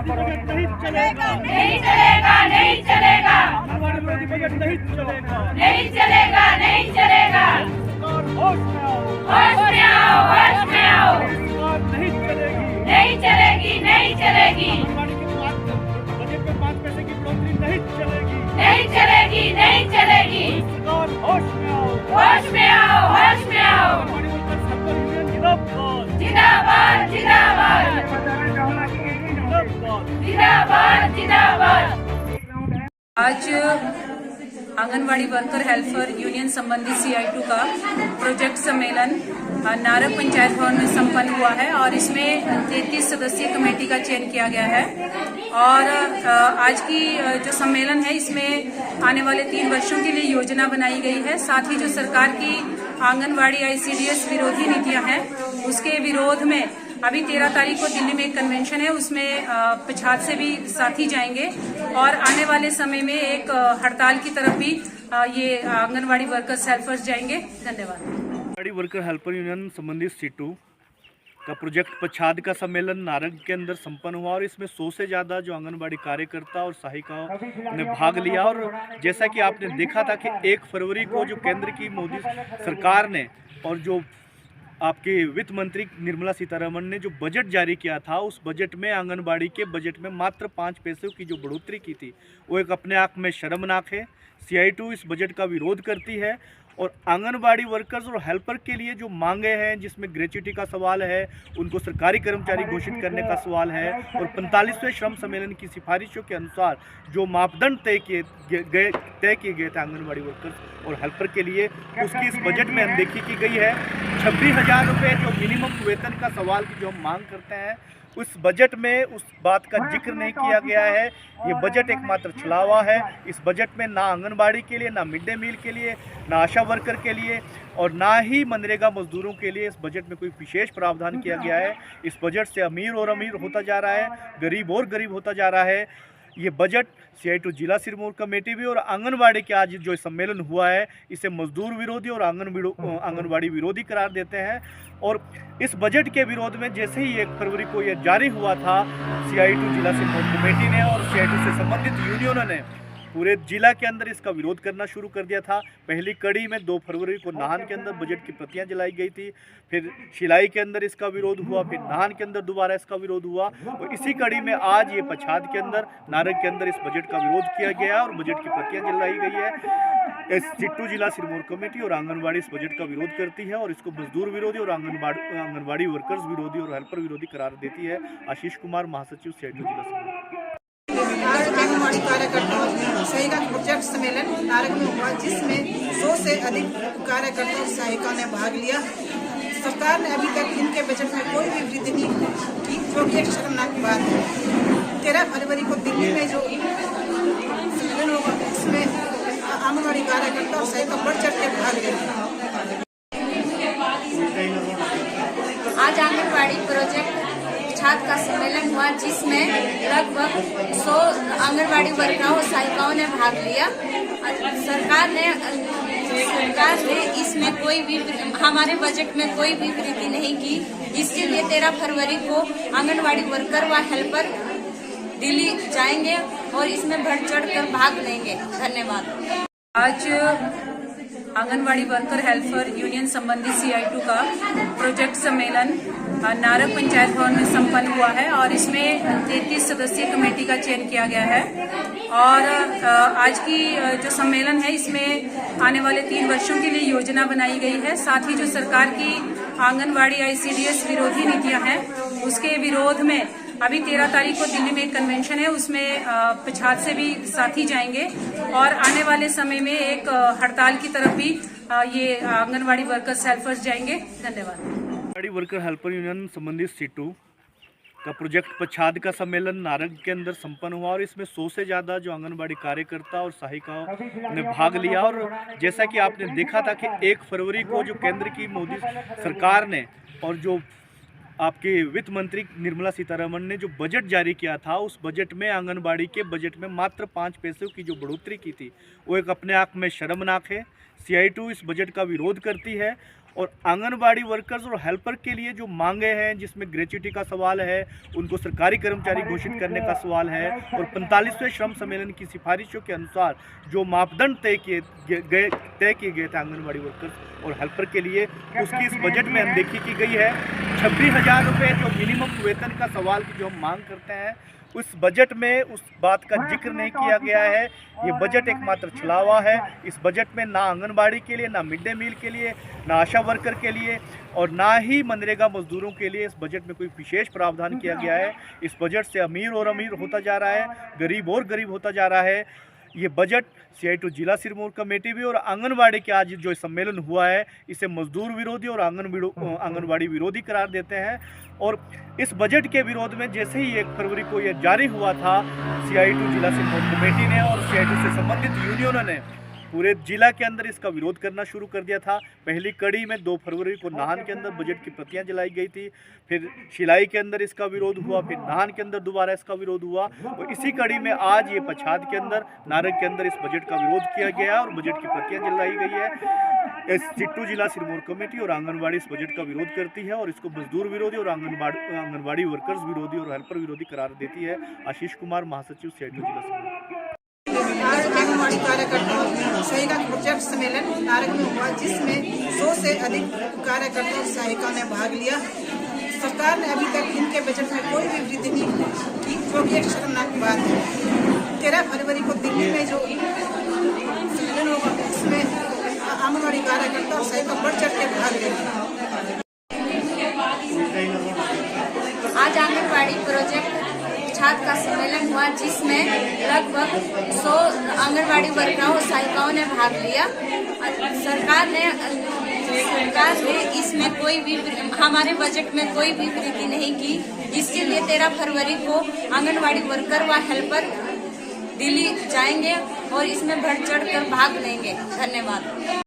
Budget नहीं चलेगा, नहीं चलेगा, नहीं चलेगा, आंगनबाड़ी विरोधी बजट नहीं चलेगा, नहीं चलेगा, नहीं चलेगा। सरकार होश में आओ, होश में आओ, होश में आओ। सरकार नहीं चलेगी, नहीं चलेगी, नहीं चलेगी, आंगनबाड़ी के बजट में 5 पैसे की बढ़ोतरी नहीं चलेगी, नहीं चलेगी, नहीं चलेगी। सरकार होश में आओ, होश में आओ, होश में आओ। आंगनबाड़ी वर्कर्स हेल्पर यूनियन जिंदाबाद, जिंदाबाद, जिंदाबाद, जिंदाबाद। जिंदाबाद, जिंदाबाद। आज आंगनवाड़ी वर्कर हेल्पर यूनियन संबंधित CI2 का प्रोजेक्ट सम्मेलन नारक पंचायत भवन में संपन्न हुआ है और इसमें 33 सदस्यीय कमेटी का चयन किया गया है। और आज की जो सम्मेलन है इसमें आने वाले 3 वर्षों के लिए योजना बनाई गई है। साथ ही जो सरकार की आंगनवाड़ी ICDS विरोधी नीतियां हैं उसके विरोध में अभी 13 तारीख को दिल्ली में एक कन्वेंशन है, उसमें पछात से भी साथी जाएंगे और आने वाले समय में एक हड़ताल की तरफ भी ये आंगनवाड़ी वर्कर्स हेल्पर्स जाएंगे। धन्यवाद। आंगनबाड़ी वर्कर हेल्पर यूनियन संबंधित C2 का प्रोजेक्ट पछाद का सम्मेलन नारंग के अंदर संपन्न हुआ और इसमें 100 से ज़्यादा जो आंगनबाड़ी कार्यकर्ता और सहायिकाओं ने भाग लिया। और जैसा कि आपने देखा था कि 1 फरवरी को जो केंद्र की मोदी सरकार ने और जो आपके वित्त मंत्री निर्मला सीतारमण ने जो बजट जारी किया था, उस बजट में आंगनबाड़ी के बजट में मात्र 5 पैसे की जो बढ़ोतरी की थी वो एक अपने आप में शर्मनाक है। CI2 इस बजट का विरोध करती है और आंगनबाड़ी वर्कर्स और हेल्पर के लिए जो मांगे हैं, जिसमें ग्रेच्युटी का सवाल है, उनको सरकारी कर्मचारी घोषित करने का सवाल है और 45वें श्रम सम्मेलन की सिफारिशों के अनुसार जो मापदंड तय किए गए थे आंगनबाड़ी वर्कर्स और हेल्पर के लिए, उसकी इस बजट में अनदेखी की गई है। 26,000 रुपये जो मिनिमम वेतन का सवाल की जो हम मांग करते हैं, उस बजट में उस बात का जिक्र नहीं किया गया है। ये बजट एकमात्र छलावा है। इस बजट में ना आंगनबाड़ी के लिए, ना मिड डे मील के लिए, ना आशा वर्कर के लिए और ना ही मनरेगा मजदूरों के लिए इस बजट में कोई विशेष प्रावधान किया गया है। इस बजट से अमीर और अमीर होता जा रहा है, गरीब और गरीब होता जा रहा है। ये बजट CI2 जिला सिरमौर कमेटी भी और आंगनबाड़ी के आज जो सम्मेलन हुआ है, इसे मजदूर विरोधी और आंगनबाड़ी विरोधी करार देते हैं। और इस बजट के विरोध में जैसे ही 1 फरवरी को यह जारी हुआ था, CI2 जिला सिरमौर कमेटी ने और CI2 से संबंधित यूनियनों ने पूरे जिला के अंदर इसका विरोध करना शुरू कर दिया था। पहली कड़ी में 2 फरवरी को नाहन के अंदर बजट की प्रतियां जलाई गई थी, फिर शिलाई के अंदर इसका विरोध हुआ, फिर नाहन के अंदर दोबारा इसका विरोध हुआ और इसी कड़ी में आज ये पछाद के अंदर, नारंग के अंदर इस बजट का विरोध किया गया और बजट की प्रतियां जलाई गई है। C2 जिला सिरमौर कमेटी और आंगनबाड़ी इस बजट का विरोध करती है और इसको मजदूर विरोधी और आंगनबाड़ी वर्कर्स विरोधी और हेल्पर विरोधी करार देती है। आशीष कुमार, महासचिव CI2 जिला सिरमौर। आज आंगनबाड़ी कार्यकर्ताओं सही का प्रोजेक्ट सम्मेलन नारंग में हुआ, जिसमें 100 से अधिक कार्यकर्ता और सहायिकाओं ने भाग लिया। सरकार ने अभी तक इनके बजट में कोई भी वृद्धि नहीं की, जो कि एक शर्मनाक बात है। 13 फरवरी को दिल्ली में जो सम्मेलन होगा उसमें आंगनबाड़ी कार्यकर्ता और सहायिका बढ़ चढ़ के भाग लेंगे। आज आंगनबाड़ी प्रोजेक्ट छात्र का सम्मेलन हुआ, जिसमें लगभग 100 आंगनबाड़ी वर्करों और सहायिकाओं ने भाग लिया। सरकार ने इसमें कोई भी हमारे बजट में कोई भी वृद्धि नहीं की, जिसके लिए 13 फरवरी को आंगनबाड़ी वर्कर व हेल्पर दिल्ली जाएंगे और इसमें बढ़ चढ़ कर भाग लेंगे। धन्यवाद। आज आंगनवाड़ी वर्कर हेल्पर यूनियन संबंधित CI2 का प्रोजेक्ट सम्मेलन नारक पंचायत भवन में संपन्न हुआ है और इसमें 33 सदस्यीय कमेटी का चयन किया गया है। और आज की जो सम्मेलन है इसमें आने वाले 3 वर्षों के लिए योजना बनाई गई है। साथ ही जो सरकार की आंगनवाड़ी ICDS विरोधी नीतियां हैं उसके विरोध में अभी 13 तारीख को दिल्ली में एक कन्वेंशन है, उसमें पछात से भी साथी जाएंगे और आने वाले समय में एक हड़ताल की तरफ भी ये आंगनवाड़ी वर्कर्स हेल्पर्स जाएंगे। धन्यवाद। आंगनबाड़ी वर्कर हेल्पर यूनियन संबंधित C2 का प्रोजेक्ट पछाद का सम्मेलन नारंग के अंदर संपन्न हुआ और इसमें 100 से ज़्यादा जो आंगनबाड़ी कार्यकर्ता और सहायिकाओं ने भाग लिया। और जैसा कि आपने देखा था कि 1 फरवरी को जो केंद्र की मोदी सरकार ने और जो आपके वित्त मंत्री निर्मला सीतारमण ने जो बजट जारी किया था, उस बजट में आंगनबाड़ी के बजट में मात्र 5 पैसे की जो बढ़ोतरी की थी वो एक अपने आप में शर्मनाक है। CI2 इस बजट का विरोध करती है और आंगनबाड़ी वर्कर्स और हेल्पर के लिए जो मांगे हैं, जिसमें ग्रेच्युटी का सवाल है, उनको सरकारी कर्मचारी घोषित करने का सवाल है, और 45वें श्रम सम्मेलन की सिफारिशों के अनुसार जो मापदंड तय किए गए थे आंगनबाड़ी वर्कर्स और हेल्पर के लिए, उसकी इस बजट में अनदेखी की गई है। 26,000 रुपये जो मिनिमम वेतन का सवाल की जो हम मांग करते हैं, उस बजट में उस बात का जिक्र नहीं किया गया है। ये बजट एकमात्र छलावा है। इस बजट में ना आंगनबाड़ी के लिए, ना मिड डे मील के लिए, ना आशा वर्कर के लिए, और ना ही मनरेगा मजदूरों के लिए इस बजट में कोई विशेष प्रावधान किया गया है। इस बजट से अमीर और अमीर होता जा रहा है, गरीब और गरीब होता जा रहा है। ये बजट CI2 जिला सिरमौर कमेटी भी और आंगनबाड़ी के आज जो सम्मेलन हुआ है, इसे मजदूर विरोधी और आंगनबाड़ी विरोधी करार देते हैं। और इस बजट के विरोध में जैसे ही 1 फरवरी को ये जारी हुआ था, CI2 जिला सिरमौर कमेटी ने और CI2 से संबंधित यूनियनों ने पूरे जिला के अंदर इसका विरोध करना शुरू कर दिया था। पहली कड़ी में 2 फरवरी को नाहन के अंदर बजट की प्रतियां जलाई गई थी, फिर शिलाई के अंदर इसका विरोध हुआ, फिर नाहन के अंदर दोबारा इसका विरोध हुआ, और इसी कड़ी में आज ये पछाद के अंदर, नारग के अंदर इस बजट का विरोध किया गया और बजट की प्रतियां जलाई गई है। चिट्टू जिला सिरमौर कमेटी और आंगनबाड़ी इस बजट का विरोध करती है और इसको मजदूर विरोधी और आंगनबाड़ी वर्कर्स विरोधी और हेल्पर विरोधी करार देती है। आशीष कुमार, महासचिव CI2 जिला सिरमौर। आज आंगनबाड़ी कार्यकर्ताओं सहिका प्रोजेक्ट सम्मेलन नारग में हुआ, जिसमें 100 से अधिक कार्यकर्ता और सहायिकाओं ने भाग लिया। सरकार ने अभी तक इनके बजट में कोई भी वृद्धि नहीं की, जो कि एक शर्मनाक बात है। 13 फरवरी को दिल्ली में जो सम्मेलन होगा, उसमें आंगनबाड़ी कार्यकर्ता और सहायिका बढ़ चढ़ के भाग लेंगे। आज आंगनबाड़ी प्रोजेक्ट छात्र का सम्मेलन हुआ, जिसमें लगभग 100 आंगनबाड़ी वर्करों और सहायिकाओं ने भाग लिया। सरकार ने इसमें कोई भी, हमारे बजट में कोई भी वृद्धि नहीं की। इसके लिए 13 फरवरी को आंगनबाड़ी वर्कर व हेल्पर दिल्ली जाएंगे और इसमें बढ़ चढ़ कर भाग लेंगे। धन्यवाद।